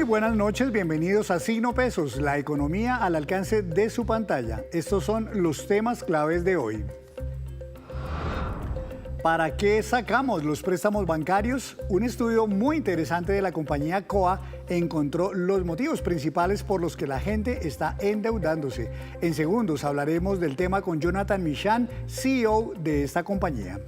buenas noches, bienvenidos a Signo Pesos, la economía al alcance de su pantalla. Estos son los temas claves de hoy. ¿Para qué sacamos los préstamos bancarios? Un estudio muy interesante de la compañía COA encontró los motivos principales por los que la gente está endeudándose. En segundos hablaremos del tema con Jonathan Michan, CEO de esta compañía.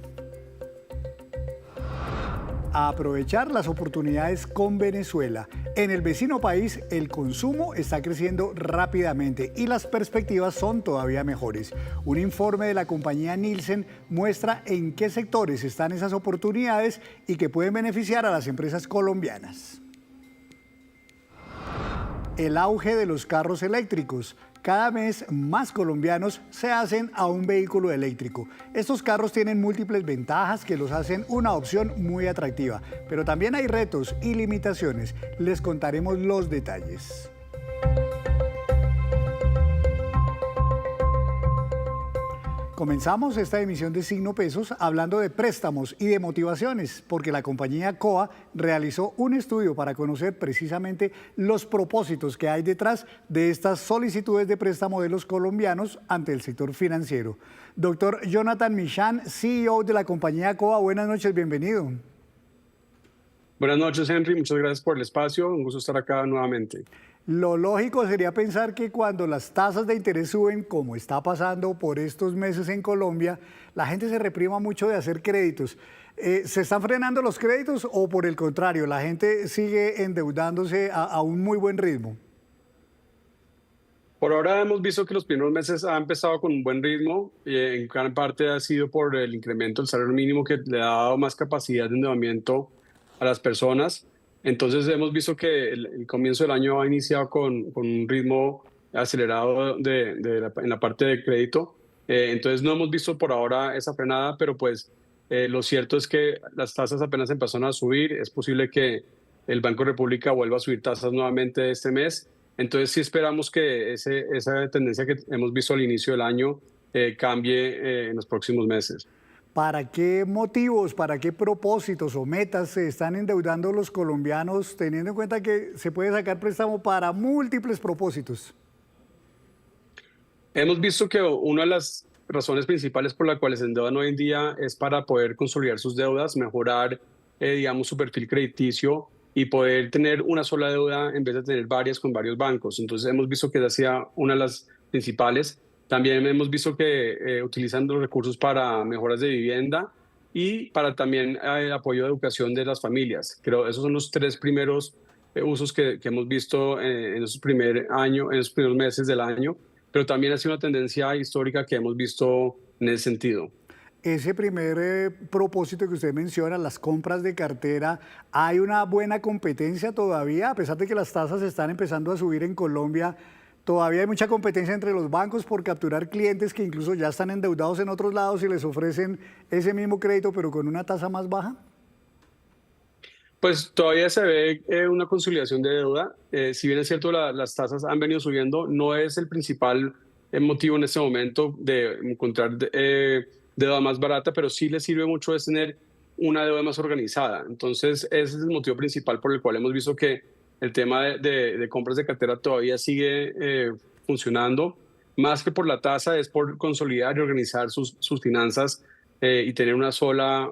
A aprovechar las oportunidades con Venezuela. En el vecino país, el consumo está creciendo rápidamente y las perspectivas son todavía mejores. Un informe de la compañía Nielsen muestra en qué sectores están esas oportunidades y que pueden beneficiar a las empresas colombianas. El auge de los carros eléctricos. Cada mes más colombianos se hacen a un vehículo eléctrico. Estos carros tienen múltiples ventajas que los hacen una opción muy atractiva, pero también hay retos y limitaciones. Les contaremos los detalles. Comenzamos esta emisión de Signo Pesos hablando de préstamos y de motivaciones, porque la compañía COA realizó un estudio para conocer precisamente los propósitos que hay detrás de estas solicitudes de préstamo de los colombianos ante el sector financiero. Doctor Jonathan Michan, CEO de la compañía COA, buenas noches, bienvenido. Buenas noches, Henry, muchas gracias por el espacio, un gusto estar acá nuevamente. Lo lógico sería pensar que cuando las tasas de interés suben, como está pasando por estos meses en Colombia, la gente se reprima mucho de hacer créditos. ¿Se están frenando los créditos o por el contrario, la gente sigue endeudándose a un muy buen ritmo? Por ahora hemos visto que los primeros meses han empezado con un buen ritmo, en gran parte ha sido por el incremento del salario mínimo que le ha dado más capacidad de endeudamiento a las personas. Entonces hemos visto que el comienzo del año ha iniciado con un ritmo acelerado en la parte de crédito. Entonces no hemos visto por ahora esa frenada, pero pues lo cierto es que las tasas apenas empezaron a subir. Es posible que el Banco de República vuelva a subir tasas nuevamente este mes. Entonces sí esperamos que esa tendencia que hemos visto al inicio del año cambie en los próximos meses. ¿Para qué motivos, para qué propósitos o metas se están endeudando los colombianos, teniendo en cuenta que se puede sacar préstamo para múltiples propósitos? Hemos visto que una de las razones principales por las cuales se endeudan hoy en día es para poder consolidar sus deudas, mejorar, digamos, su perfil crediticio y poder tener una sola deuda en vez de tener varias con varios bancos. Entonces hemos visto que esa sea una de las principales. También hemos visto que utilizan los recursos para mejoras de vivienda y para también apoyo de educación de las familias. Creo que esos son los tres primeros usos que hemos visto en esos en los primeros meses del año, pero también ha sido una tendencia histórica que hemos visto en ese sentido. Ese primer propósito que usted menciona, las compras de cartera, ¿hay una buena competencia todavía? A pesar de que las tasas están empezando a subir en Colombia, todavía hay mucha competencia entre los bancos por capturar clientes que incluso ya están endeudados en otros lados y les ofrecen ese mismo crédito, pero con una tasa más baja. Pues todavía se ve una consolidación de deuda. Si bien es cierto, las tasas han venido subiendo, no es el principal motivo en este momento de encontrar deuda más barata, pero sí le sirve mucho es tener una deuda más organizada. Entonces, ese es el motivo principal por el cual hemos visto que el tema de compras de cartera todavía sigue funcionando. Más que por la tasa, es por consolidar y organizar sus finanzas y tener una sola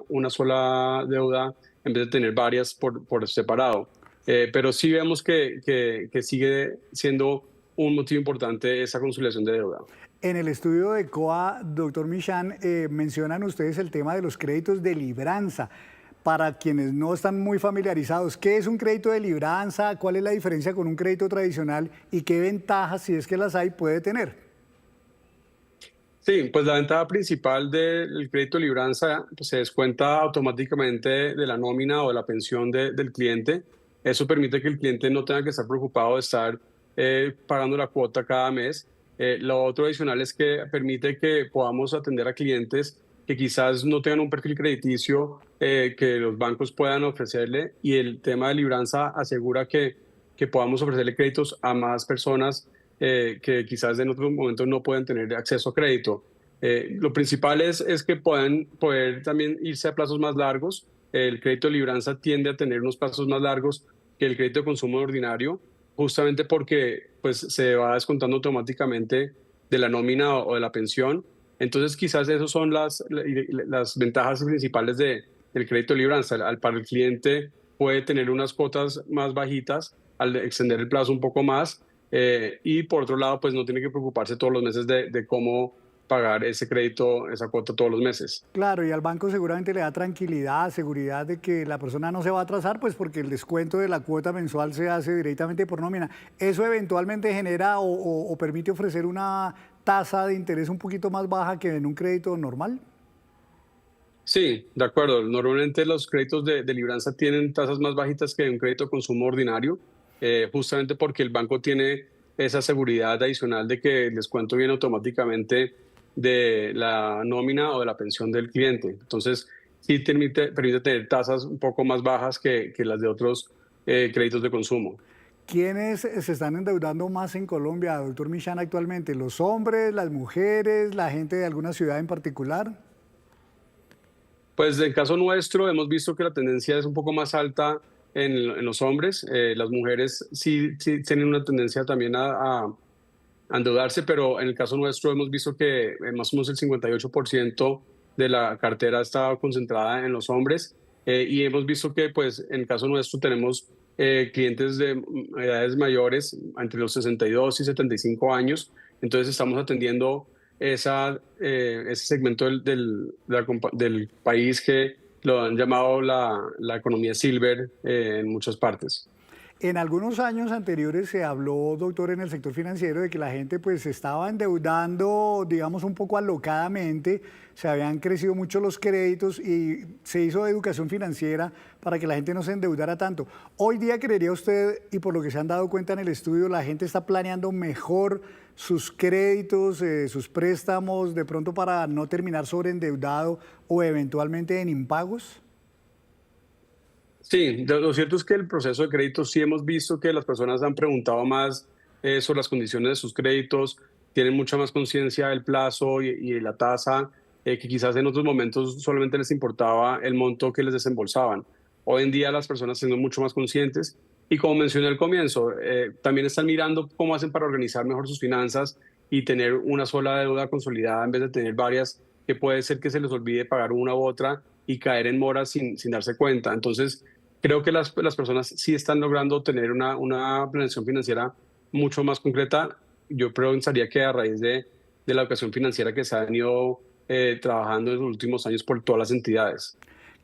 deuda en vez de tener varias por separado. Pero sí vemos que sigue siendo un motivo importante esa consolidación de deuda. En el estudio de COA, doctor Michan, mencionan ustedes el tema de los créditos de libranza. Para quienes no están muy familiarizados, ¿qué es un crédito de libranza? ¿Cuál es la diferencia con un crédito tradicional? ¿Y qué ventajas, si es que las hay, puede tener? Sí, pues la ventaja principal del crédito de libranza pues, se descuenta automáticamente de la nómina o de la pensión del cliente. Eso permite que el cliente no tenga que estar preocupado de estar pagando la cuota cada mes. Lo otro adicional es que permite que podamos atender a clientes que quizás no tengan un perfil crediticio que los bancos puedan ofrecerle, y el tema de libranza asegura que podamos ofrecerle créditos a más personas que quizás en otros momentos no pueden tener acceso a crédito. Lo principal es que puedan poder también irse a plazos más largos. El crédito de libranza tiende a tener unos plazos más largos que el crédito de consumo ordinario, justamente porque pues, se va descontando automáticamente de la nómina o de la pensión. Entonces, quizás esas son las ventajas principales del crédito de libranza. Para el cliente puede tener unas cuotas más bajitas al extender el plazo un poco más, y por otro lado, pues no tiene que preocuparse todos los meses de cómo pagar ese crédito, esa cuota todos los meses. Claro, y al banco seguramente le da tranquilidad, seguridad de que la persona no se va a atrasar, pues porque el descuento de la cuota mensual se hace directamente por nómina. ¿Eso eventualmente genera o permite ofrecer una tasa de interés un poquito más baja que en un crédito normal? Sí, de acuerdo. Normalmente los créditos de libranza tienen tasas más bajitas que un crédito de consumo ordinario, justamente porque el banco tiene esa seguridad adicional de que el descuento viene automáticamente de la nómina o de la pensión del cliente. Entonces, sí permite tener tasas un poco más bajas que las de otros créditos de consumo. ¿Quiénes se están endeudando más en Colombia, doctor Michan, actualmente? ¿Los hombres, las mujeres, la gente de alguna ciudad en particular? Pues en caso nuestro hemos visto que la tendencia es un poco más alta en los hombres. Las mujeres sí tienen una tendencia también a endeudarse, pero en el caso nuestro hemos visto que más o menos el 58% de la cartera está concentrada en los hombres, y hemos visto que pues en el caso nuestro tenemos clientes de edades mayores entre los 62 y 75 años, entonces estamos atendiendo ese segmento del país que lo han llamado la economía silver, en muchas partes. En algunos años anteriores se habló, doctor, en el sector financiero de que la gente pues se estaba endeudando, digamos, un poco alocadamente, se habían crecido mucho los créditos y se hizo educación financiera para que la gente no se endeudara tanto. Hoy día, creería usted, y por lo que se han dado cuenta en el estudio, la gente está planeando mejor sus créditos, sus préstamos, de pronto para no terminar sobreendeudado o eventualmente en impagos. Sí, lo cierto es que el proceso de crédito sí hemos visto que las personas han preguntado más sobre las condiciones de sus créditos, tienen mucha más conciencia del plazo y de la tasa, que quizás en otros momentos solamente les importaba el monto que les desembolsaban. Hoy en día las personas siendo mucho más conscientes y, como mencioné al comienzo, también están mirando cómo hacen para organizar mejor sus finanzas y tener una sola deuda consolidada en vez de tener varias, que puede ser que se les olvide pagar una u otra y caer en moras sin darse cuenta. Entonces, creo que las personas sí están logrando tener una planeación financiera mucho más concreta. Yo pensaría que a raíz de la educación financiera que se ha venido trabajando en los últimos años por todas las entidades.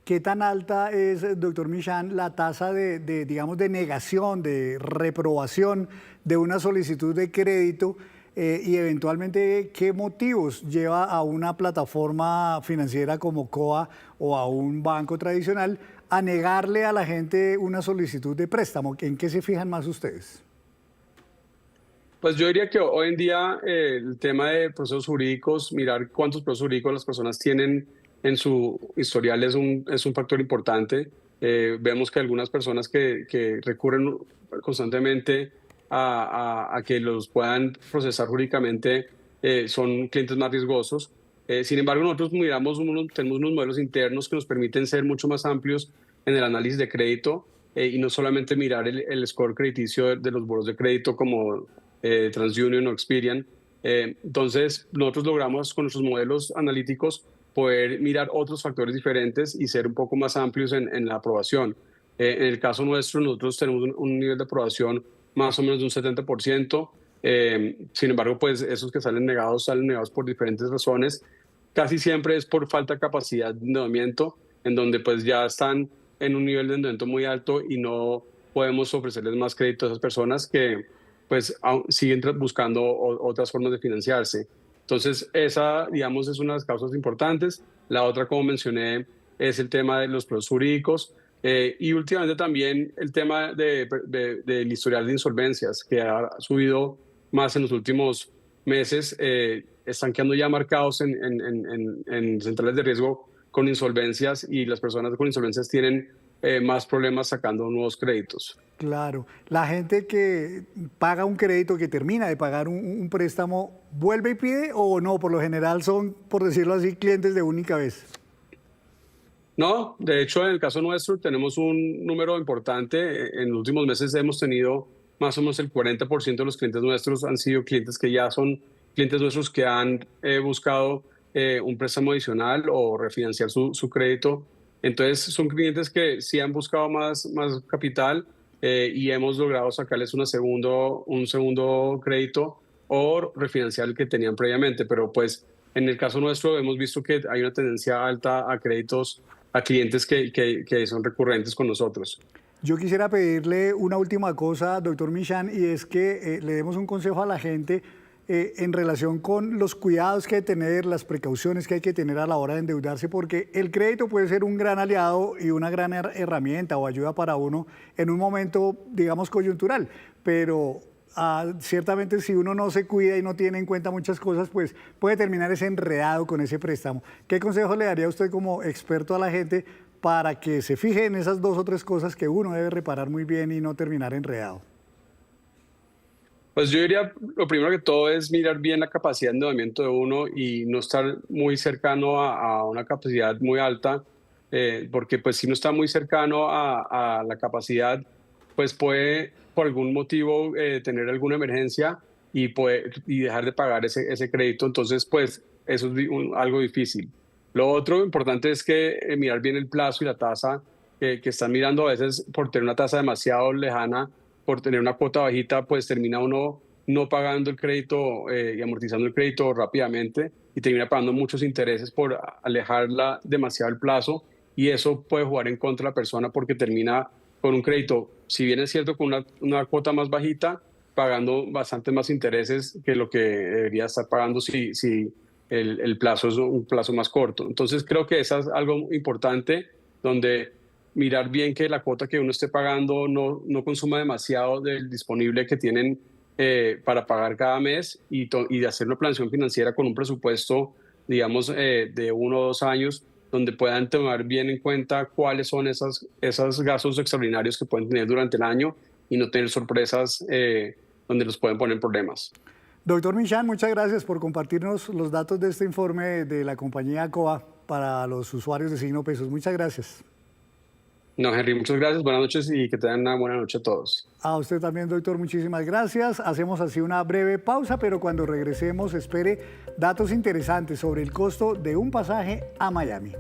¿Qué tan alta es, doctor Michan, la tasa digamos, de negación, de reprobación de una solicitud de crédito, y eventualmente qué motivos lleva a una plataforma financiera como COA o a un banco tradicional a negarle a la gente una solicitud de préstamo? ¿En qué se fijan más ustedes? Pues yo diría que hoy en día el tema de procesos jurídicos, mirar cuántos procesos jurídicos las personas tienen en su historial es un factor importante. Vemos que algunas personas que recurren constantemente a que los puedan procesar jurídicamente son clientes más riesgosos. Sin embargo, nosotros tenemos unos modelos internos que nos permiten ser mucho más amplios en el análisis de crédito, y no solamente mirar el score crediticio de los buros de crédito como TransUnion o Experian. Entonces, nosotros logramos con nuestros modelos analíticos poder mirar otros factores diferentes y ser un poco más amplios en la aprobación. En el caso nuestro, nosotros tenemos un nivel de aprobación más o menos de un 70%. Sin embargo, pues esos que salen negados por diferentes razones. Casi siempre es por falta de capacidad de endeudamiento, en donde pues ya están en un nivel de endeudamiento muy alto y no podemos ofrecerles más crédito a esas personas que pues siguen buscando otras formas de financiarse. Entonces, esa, digamos, es una de las causas importantes. La otra, como mencioné, es el tema de los procesos jurídicos, y últimamente también el tema del historial de insolvencias, que ha subido más en los últimos meses. Están quedando ya marcados en centrales de riesgo con insolvencias, y las personas con insolvencias tienen más problemas sacando nuevos créditos. Claro, la gente que paga un crédito, que termina de pagar un préstamo, ¿vuelve y pide o no? Por lo general son, por decirlo así, clientes de única vez. No, de hecho, en el caso nuestro tenemos un número importante. En los últimos meses hemos tenido más o menos el 40% de los clientes nuestros han sido clientes que ya son clientes nuestros que han buscado un préstamo adicional o refinanciar su crédito. Entonces, son clientes que sí han buscado más capital y hemos logrado sacarles un segundo crédito o refinanciar el que tenían previamente. Pero pues en el caso nuestro hemos visto que hay una tendencia alta a créditos a clientes que son recurrentes con nosotros. Yo quisiera pedirle una última cosa, doctor Michan, y es que le demos un consejo a la gente en relación con los cuidados que hay que tener, las precauciones que hay que tener a la hora de endeudarse, porque el crédito puede ser un gran aliado y una gran herramienta o ayuda para uno en un momento, digamos, coyuntural, pero ciertamente si uno no se cuida y no tiene en cuenta muchas cosas, pues puede terminar ese enredado con ese préstamo. ¿Qué consejo le daría usted como experto a la gente para que se fije en esas dos o tres cosas que uno debe reparar muy bien y no terminar enredado? Pues yo diría, lo primero que todo es mirar bien la capacidad de endeudamiento de uno y no estar muy cercano a una capacidad muy alta, porque pues si no está muy cercano a la capacidad, pues puede por algún motivo tener alguna emergencia y dejar de pagar ese crédito. Entonces, pues eso es algo difícil. Lo otro importante es que mirar bien el plazo y la tasa que están mirando a veces por tener una tasa demasiado lejana por tener una cuota bajita, pues termina uno no pagando el crédito y amortizando el crédito rápidamente y termina pagando muchos intereses por alejarla demasiado el plazo y eso puede jugar en contra de la persona porque termina con un crédito, si bien es cierto, con una cuota más bajita, pagando bastante más intereses que lo que debería estar pagando si el plazo es un plazo más corto. Entonces creo que eso es algo importante donde mirar bien que la cuota que uno esté pagando no consuma demasiado del disponible que tienen para pagar cada mes y de hacer una planeación financiera con un presupuesto, digamos, de 1 o 2 años, donde puedan tomar bien en cuenta cuáles son esos gastos extraordinarios que pueden tener durante el año y no tener sorpresas donde los pueden poner en problemas. Doctor Michan, muchas gracias por compartirnos los datos de este informe de la compañía COA para los usuarios de Signo Pesos. Muchas gracias. No, Henry, muchas gracias, buenas noches y que tengan una buena noche a todos. A usted también, doctor, muchísimas gracias. Hacemos así una breve pausa, pero cuando regresemos espere datos interesantes sobre el costo de un pasaje a Miami.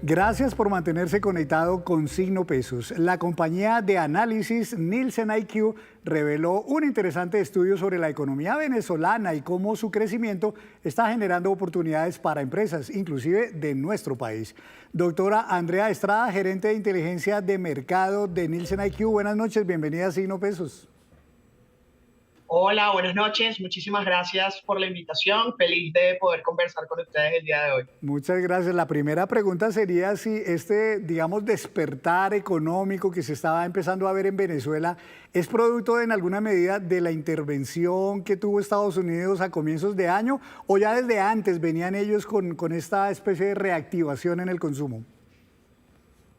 Gracias por mantenerse conectado con Signo Pesos. La compañía de análisis Nielsen IQ reveló un interesante estudio sobre la economía venezolana y cómo su crecimiento está generando oportunidades para empresas, inclusive de nuestro país. Doctora Andrea Estrada, gerente de inteligencia de mercado de Nielsen IQ. Buenas noches, bienvenida a Signo Pesos. Hola, buenas noches. Muchísimas gracias por la invitación. Feliz de poder conversar con ustedes el día de hoy. Muchas gracias. La primera pregunta sería si este, digamos, despertar económico que se estaba empezando a ver en Venezuela es producto en alguna medida de la intervención que tuvo Estados Unidos a comienzos de año o ya desde antes venían ellos con esta especie de reactivación en el consumo.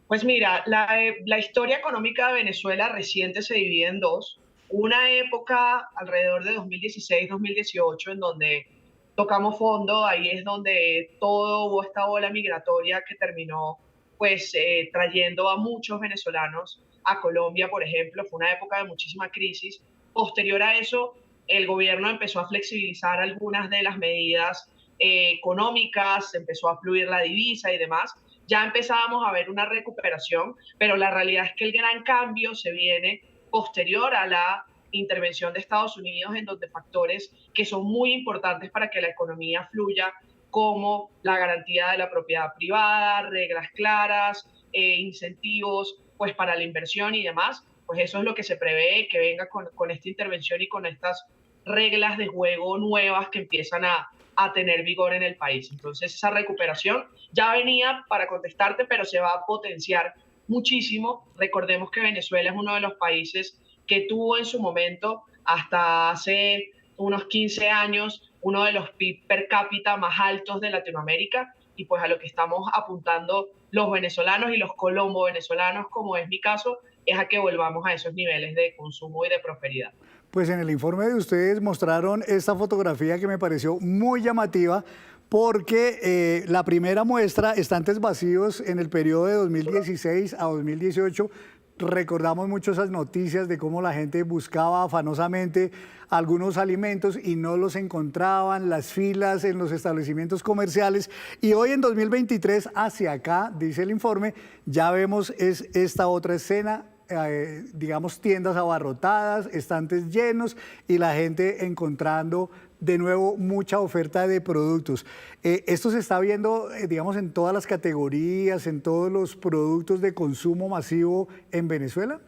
Pues mira, la historia económica de Venezuela reciente se divide en dos. Una época alrededor de 2016-2018 en donde tocamos fondo, ahí es donde todo hubo esta ola migratoria que terminó pues trayendo a muchos venezolanos a Colombia, por ejemplo. Fue una época de muchísima crisis. Posterior a eso, el gobierno empezó a flexibilizar algunas de las medidas económicas, empezó a fluir la divisa y demás. Ya empezábamos a ver una recuperación, pero la realidad es que el gran cambio se viene posterior a la intervención de Estados Unidos, en donde factores que son muy importantes para que la economía fluya, como la garantía de la propiedad privada, reglas claras, incentivos pues para la inversión y demás, pues eso es lo que se prevé que venga con esta intervención y con estas reglas de juego nuevas que empiezan a tener vigor en el país. Entonces esa recuperación ya venía, para contestarte, pero se va a potenciar muchísimo. Recordemos que Venezuela es uno de los países que tuvo en su momento, hasta hace unos 15 años, uno de los PIB per cápita más altos de Latinoamérica, y pues a lo que estamos apuntando los venezolanos y los colombo-venezolanos, como es mi caso, es a que volvamos a esos niveles de consumo y de prosperidad. Pues en el informe de ustedes mostraron esta fotografía que me pareció muy llamativa porque la primera muestra, estantes vacíos en el periodo de 2016 a 2018, recordamos mucho esas noticias de cómo la gente buscaba afanosamente algunos alimentos y no los encontraban, las filas en los establecimientos comerciales. Y hoy en 2023, hacia acá, dice el informe, ya vemos esta otra escena, digamos tiendas abarrotadas, estantes llenos y la gente encontrando de nuevo mucha oferta de productos. Esto se está viendo, digamos, en todas las categorías, en todos los productos de consumo masivo en Venezuela.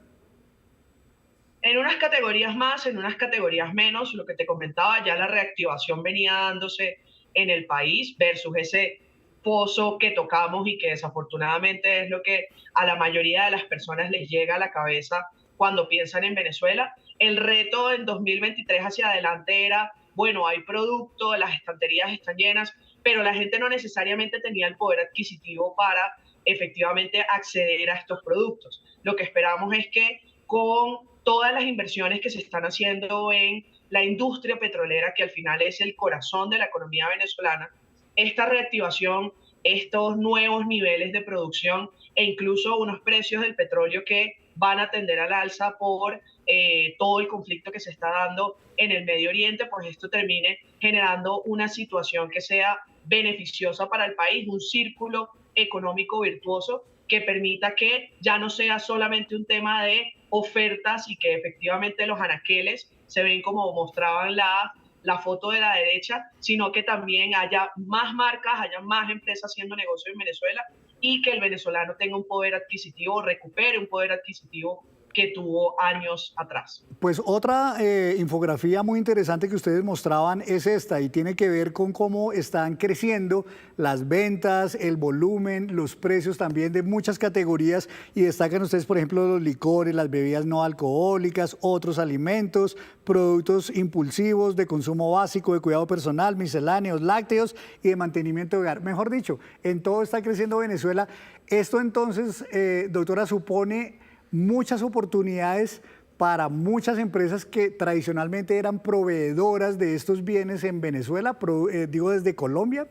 En unas categorías más, en unas categorías menos, lo que te comentaba, ya la reactivación venía dándose en el país versus ese pozo que tocamos y que desafortunadamente es lo que a la mayoría de las personas les llega a la cabeza cuando piensan en Venezuela. El reto en 2023 hacia adelante era, bueno, hay producto, las estanterías están llenas, pero la gente no necesariamente tenía el poder adquisitivo para efectivamente acceder a estos productos. Lo que esperamos es que con todas las inversiones que se están haciendo en la industria petrolera, que al final es el corazón de la economía venezolana, esta reactivación, estos nuevos niveles de producción e incluso unos precios del petróleo que van a tender al alza por todo el conflicto que se está dando en el Medio Oriente, pues esto termine generando una situación que sea beneficiosa para el país, un círculo económico virtuoso que permita que ya no sea solamente un tema de ofertas y que efectivamente los anaqueles se ven como mostraban la foto de la derecha, sino que también haya más marcas, haya más empresas haciendo negocio en Venezuela y que el venezolano tenga un poder adquisitivo, recupere un poder adquisitivo que tuvo años atrás. Pues otra infografía muy interesante que ustedes mostraban es esta y tiene que ver con cómo están creciendo las ventas, el volumen, los precios también de muchas categorías y destacan ustedes, por ejemplo, los licores, las bebidas no alcohólicas, otros alimentos, productos impulsivos de consumo básico, de cuidado personal, misceláneos, lácteos y de mantenimiento de hogar. Mejor dicho, en todo está creciendo Venezuela. Esto entonces, doctora, supone muchas oportunidades para muchas empresas que tradicionalmente eran proveedoras de estos bienes en Venezuela, digo desde Colombia.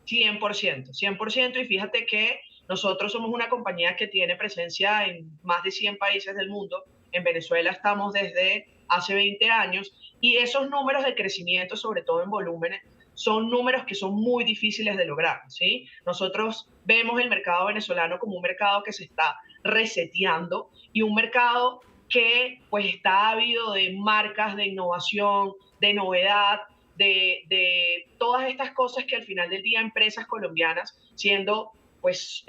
100%, 100%, y fíjate que nosotros somos una compañía que tiene presencia en más de 100 países del mundo. En Venezuela estamos desde hace 20 años y esos números de crecimiento, sobre todo en volúmenes, son números que son muy difíciles de lograr, ¿sí? Nosotros vemos el mercado venezolano como un mercado que se está reseteando y un mercado que pues está ávido de marcas, de innovación, de novedad, de todas estas cosas que al final del día empresas colombianas, siendo pues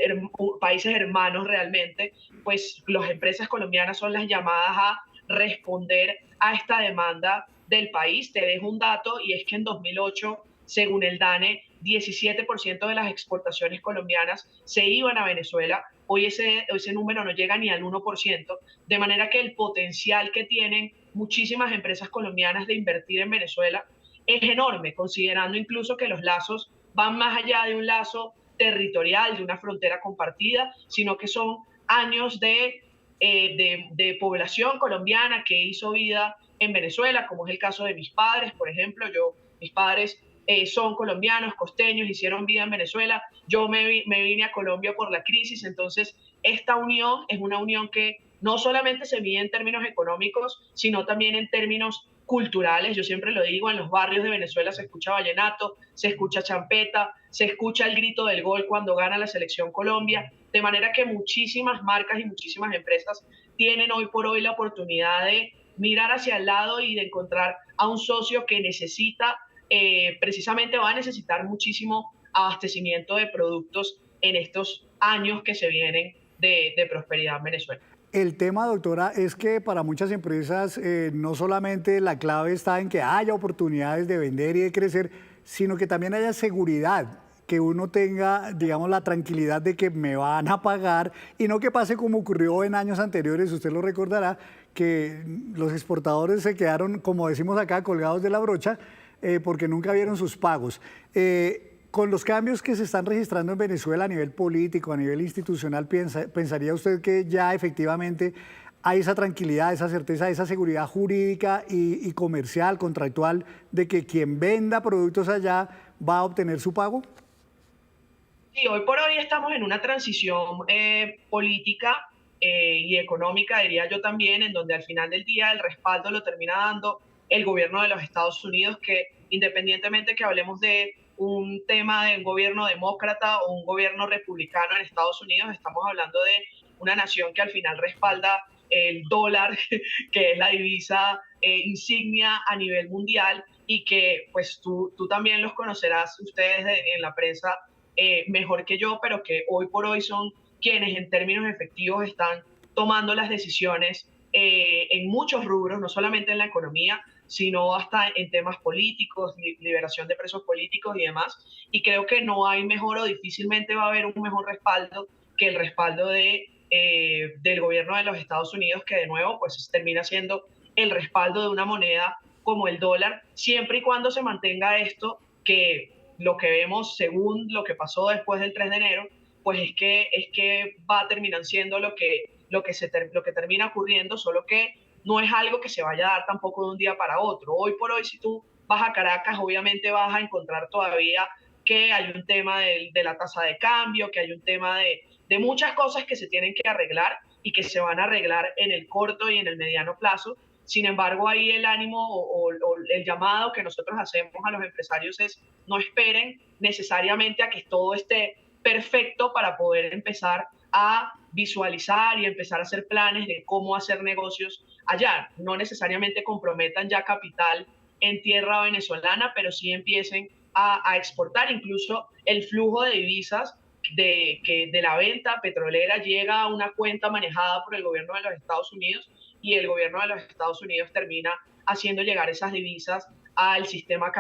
países hermanos realmente, pues las empresas colombianas son las llamadas a responder a esta demanda del país. Te dejo un dato y es que en 2008, según el DANE, 17% de las exportaciones colombianas se iban a Venezuela. Hoy ese número no llega ni al 1%, de manera que el potencial que tienen muchísimas empresas colombianas de invertir en Venezuela es enorme, considerando incluso que los lazos van más allá de un lazo territorial, de una frontera compartida, sino que son años de población colombiana que hizo vida en Venezuela, como es el caso de mis padres, por ejemplo. Mis padres son colombianos, costeños, hicieron vida en Venezuela. Yo me vine a Colombia por la crisis, entonces esta unión es una unión que no solamente se mide en términos económicos, sino también en términos culturales. Yo siempre lo digo, en los barrios de Venezuela se escucha vallenato, se escucha champeta, se escucha el grito del gol cuando gana la selección Colombia, de manera que muchísimas marcas y muchísimas empresas tienen hoy por hoy la oportunidad de mirar hacia el lado y de encontrar a un socio que necesita, precisamente va a necesitar muchísimo abastecimiento de productos en estos años que se vienen de prosperidad en Venezuela. El tema, doctora, es que para muchas empresas no solamente la clave está en que haya oportunidades de vender y de crecer, sino que también haya seguridad, que uno tenga, digamos, la tranquilidad de que me van a pagar y no que pase como ocurrió en años anteriores, usted lo recordará, que los exportadores se quedaron, como decimos acá, colgados de la brocha porque nunca vieron sus pagos. con los cambios que se están registrando en Venezuela a nivel político, a nivel institucional, ¿pensaría usted que ya efectivamente hay esa tranquilidad, esa certeza, esa seguridad jurídica y comercial, contractual, de que quien venda productos allá va a obtener su pago? Sí, hoy por hoy estamos en una transición política y económica, diría yo también, en donde al final del día el respaldo lo termina dando el gobierno de los Estados Unidos, que independientemente que hablemos de un tema de un gobierno demócrata o un gobierno republicano en Estados Unidos, estamos hablando de una nación que al final respalda el dólar, que es la divisa insignia a nivel mundial y que pues tú también los conocerás ustedes en la prensa mejor que yo, pero que hoy por hoy son quienes en términos efectivos están tomando las decisiones en muchos rubros, no solamente en la economía, sino hasta en temas políticos, liberación de presos políticos y demás. Y creo que no hay mejor o difícilmente va a haber un mejor respaldo que el respaldo del gobierno de los Estados Unidos, que de nuevo pues termina siendo el respaldo de una moneda como el dólar, siempre y cuando se mantenga esto, que lo que vemos según lo que pasó después del 3 de enero, pues es que va a terminar siendo lo que termina ocurriendo, solo que no es algo que se vaya a dar tampoco de un día para otro. Hoy por hoy, si tú vas a Caracas, obviamente vas a encontrar todavía que hay un tema de la tasa de cambio, que hay un tema de muchas cosas que se tienen que arreglar y que se van a arreglar en el corto y en el mediano plazo. Sin embargo, ahí el ánimo o el llamado que nosotros hacemos a los empresarios es no esperen necesariamente a que todo esté perfecto para poder empezar a visualizar y empezar a hacer planes de cómo hacer negocios allá. No necesariamente comprometan ya capital en tierra venezolana, pero sí empiecen a exportar. Incluso el flujo de divisas de la venta petrolera llega a una cuenta manejada por el gobierno de los Estados Unidos y el gobierno de los Estados Unidos termina haciendo llegar esas divisas al sistema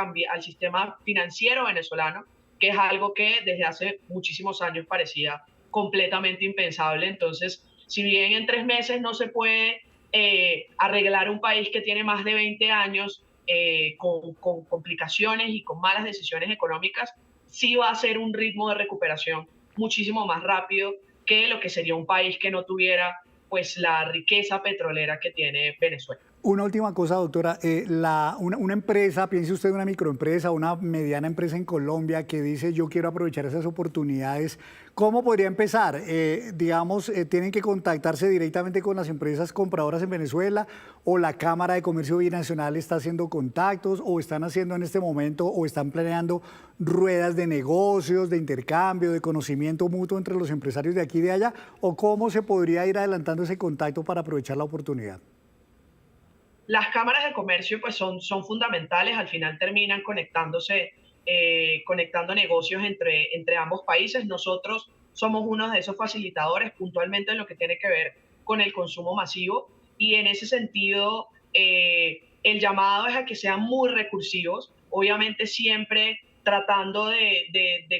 financiero venezolano, que es algo que desde hace muchísimos años parecía completamente impensable. Entonces, si bien en 3 meses no se puede arreglar un país que tiene más de 20 años con complicaciones y con malas decisiones económicas, sí va a ser un ritmo de recuperación muchísimo más rápido que lo que sería un país que no tuviera pues la riqueza petrolera que tiene Venezuela. Una última cosa, doctora. Una empresa, piense usted en una microempresa, una mediana empresa en Colombia que dice yo quiero aprovechar esas oportunidades, ¿cómo podría empezar? Digamos, ¿tienen que contactarse directamente con las empresas compradoras en Venezuela o la Cámara de Comercio Binacional está haciendo contactos o están haciendo en este momento o están planeando ruedas de negocios, de intercambio, de conocimiento mutuo entre los empresarios de aquí y de allá? ¿O cómo se podría ir adelantando ese contacto para aprovechar la oportunidad? Las cámaras de comercio pues son fundamentales, al final terminan conectando negocios entre ambos países. Nosotros somos uno de esos facilitadores puntualmente en lo que tiene que ver con el consumo masivo y en ese sentido el llamado es a que sean muy recursivos, obviamente siempre tratando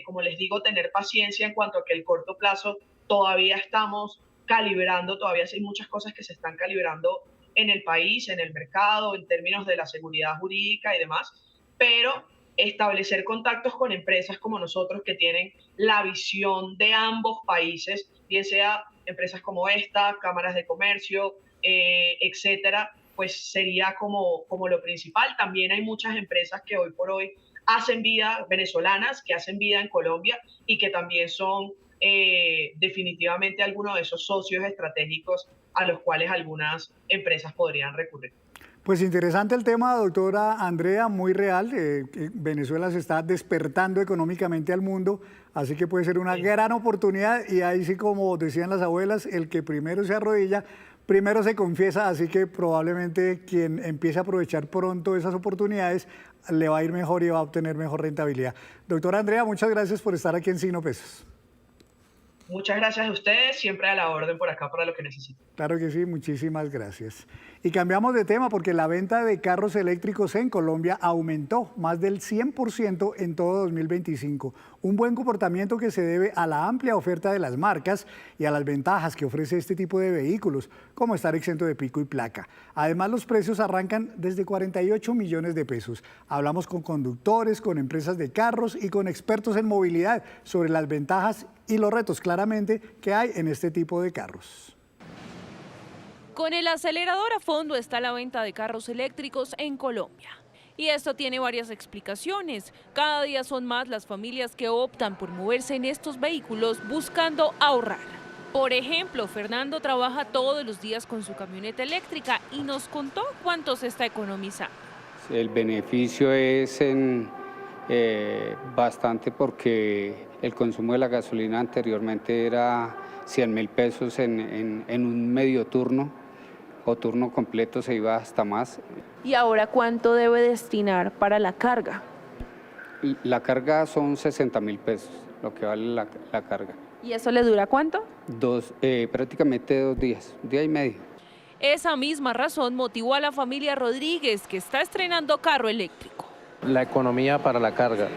como les digo, tener paciencia en cuanto a que el corto plazo todavía estamos calibrando, todavía hay muchas cosas que se están calibrando en el país, en el mercado, en términos de la seguridad jurídica y demás, pero establecer contactos con empresas como nosotros que tienen la visión de ambos países, bien sea empresas como esta, cámaras de comercio, etcétera, pues sería como lo principal. También hay muchas empresas que hoy por hoy hacen vida, venezolanas, que hacen vida en Colombia y que también son definitivamente algunos de esos socios estratégicos a los cuales algunas empresas podrían recurrir. Pues interesante el tema, doctora Andrea, muy real. Venezuela se está despertando económicamente al mundo, así que puede ser una gran oportunidad y ahí sí, como decían las abuelas, el que primero se arrodilla, primero se confiesa, así que probablemente quien empiece a aprovechar pronto esas oportunidades le va a ir mejor y va a obtener mejor rentabilidad. Doctora Andrea, muchas gracias por estar aquí en Signo Pesos. Muchas gracias a ustedes, siempre a la orden por acá para lo que necesiten. Claro que sí, muchísimas gracias. Y cambiamos de tema porque la venta de carros eléctricos en Colombia aumentó más del 100% en todo 2025. Un buen comportamiento que se debe a la amplia oferta de las marcas y a las ventajas que ofrece este tipo de vehículos, como estar exento de pico y placa. Además, los precios arrancan desde 48 millones de pesos. Hablamos con conductores, con empresas de carros y con expertos en movilidad sobre las ventajas y los retos claramente que hay en este tipo de carros. Con el acelerador a fondo está la venta de carros eléctricos en Colombia. Y esto tiene varias explicaciones. Cada día son más las familias que optan por moverse en estos vehículos buscando ahorrar. Por ejemplo, Fernando trabaja todos los días con su camioneta eléctrica y nos contó cuánto se está economizando. El beneficio es bastante porque el consumo de la gasolina anteriormente era 100.000 pesos en un medio turno o turno completo, se iba hasta más. ¿Y ahora cuánto debe destinar para la carga? La carga son 60.000 pesos, lo que vale la carga. ¿Y eso le dura cuánto? Prácticamente 2 días, un día y medio. Esa misma razón motivó a la familia Rodríguez, que está estrenando carro eléctrico. La economía para la carga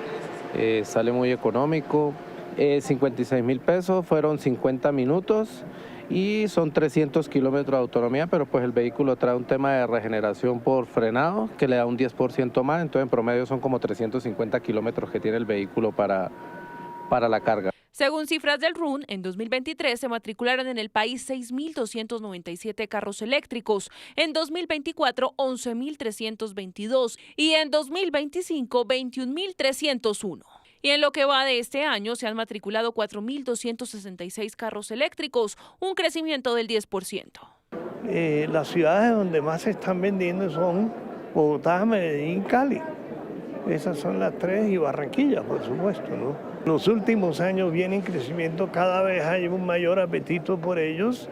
sale muy económico. 56.000 pesos, fueron 50 minutos y son 300 kilómetros de autonomía, pero pues el vehículo trae un tema de regeneración por frenado que le da un 10% más, entonces en promedio son como 350 kilómetros que tiene el vehículo para la carga. Según cifras del RUN, en 2023 se matricularon en el país 6.297 carros eléctricos, en 2024 11.322 y en 2025 21.301. Y en lo que va de este año se han matriculado 4.266 carros eléctricos, un crecimiento del 10%. Las ciudades donde más se están vendiendo son Bogotá, Medellín, Cali. Esas son las tres, y Barranquilla, por supuesto, ¿no? En los últimos años viene en crecimiento, cada vez hay un mayor apetito por ellos,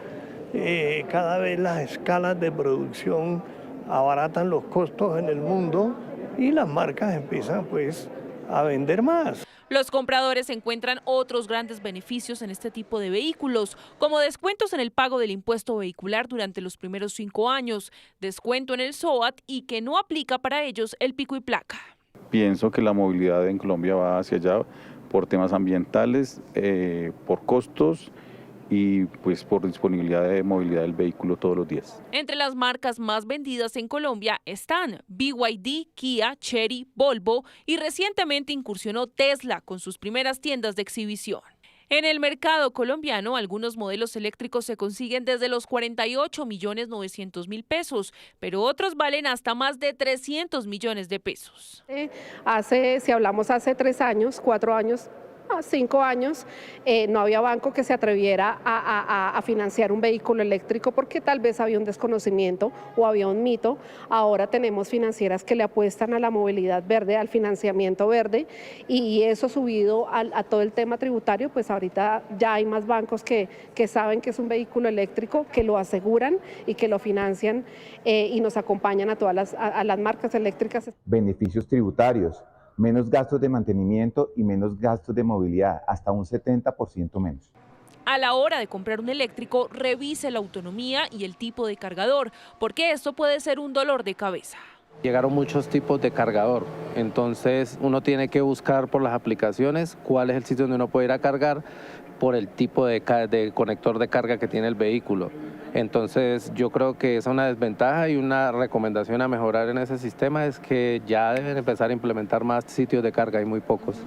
cada vez las escalas de producción abaratan los costos en el mundo y las marcas empiezan pues a vender más. Los compradores encuentran otros grandes beneficios en este tipo de vehículos, como descuentos en el pago del impuesto vehicular durante los primeros 5 años, descuento en el SOAT y que no aplica para ellos el pico y placa. Pienso que la movilidad en Colombia va hacia allá por temas ambientales, por costos y pues por disponibilidad de movilidad del vehículo todos los días. Entre las marcas más vendidas en Colombia están BYD, Kia, Chery, Volvo y recientemente incursionó Tesla con sus primeras tiendas de exhibición. En el mercado colombiano, algunos modelos eléctricos se consiguen desde los 48.900.000 pesos, pero otros valen hasta más de 300 millones de pesos. Si hablamos hace 3 años, 4 años, 5 años, no había banco que se atreviera a financiar un vehículo eléctrico porque tal vez había un desconocimiento o había un mito. Ahora tenemos financieras que le apuestan a la movilidad verde, al financiamiento verde, y eso subido a todo el tema tributario, pues ahorita ya hay más bancos que saben que es un vehículo eléctrico, que lo aseguran y que lo financian y nos acompañan a todas las marcas eléctricas. Beneficios tributarios, menos gastos de mantenimiento y menos gastos de movilidad, hasta un 70% menos. A la hora de comprar un eléctrico, revise la autonomía y el tipo de cargador, porque esto puede ser un dolor de cabeza. Llegaron muchos tipos de cargador, entonces uno tiene que buscar por las aplicaciones cuál es el sitio donde uno puede ir a cargar por el tipo de conector de carga que tiene el vehículo. Entonces yo creo que es una desventaja, y una recomendación a mejorar en ese sistema es que ya deben empezar a implementar más sitios de carga, hay muy pocos.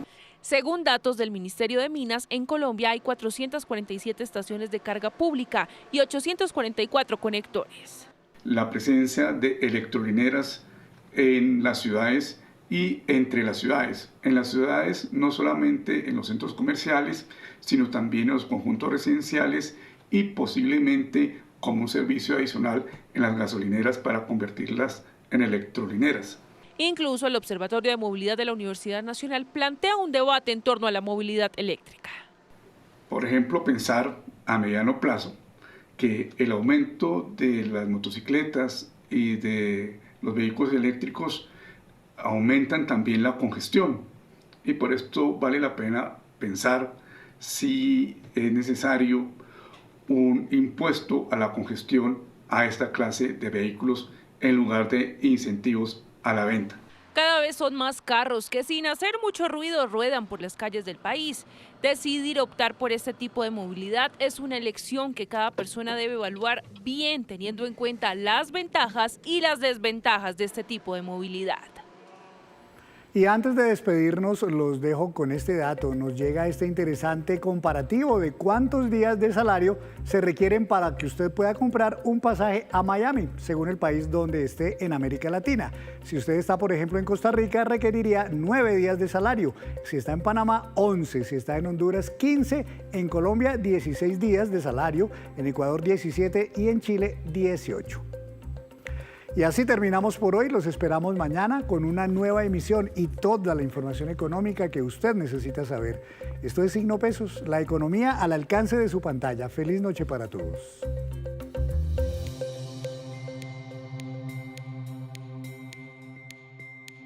Según datos del Ministerio de Minas, en Colombia hay 447 estaciones de carga pública y 844 conectores. La presencia de electrolineras en las ciudades y entre las ciudades. En las ciudades, no solamente en los centros comerciales, sino también en los conjuntos residenciales y posiblemente como un servicio adicional en las gasolineras para convertirlas en electrolineras. Incluso el Observatorio de Movilidad de la Universidad Nacional plantea un debate en torno a la movilidad eléctrica. Por ejemplo, pensar a mediano plazo que el aumento de las motocicletas y de los vehículos eléctricos aumentan también la congestión, y por esto vale la pena pensar si es necesario un impuesto a la congestión a esta clase de vehículos en lugar de incentivos a la venta. Cada vez son más carros que sin hacer mucho ruido ruedan por las calles del país. Decidir optar por este tipo de movilidad es una elección que cada persona debe evaluar bien, teniendo en cuenta las ventajas y las desventajas de este tipo de movilidad. Y antes de despedirnos, los dejo con este dato. Nos llega este interesante comparativo de cuántos días de salario se requieren para que usted pueda comprar un pasaje a Miami, según el país donde esté en América Latina. Si usted está, por ejemplo, en Costa Rica, requeriría 9 días de salario. Si está en Panamá, 11. Si está en Honduras, 15. En Colombia, 16 días de salario. En Ecuador, 17. Y en Chile, 18. Y así terminamos por hoy. Los esperamos mañana con una nueva emisión y toda la información económica que usted necesita saber. Esto es Signo Pesos, la economía al alcance de su pantalla. Feliz noche para todos.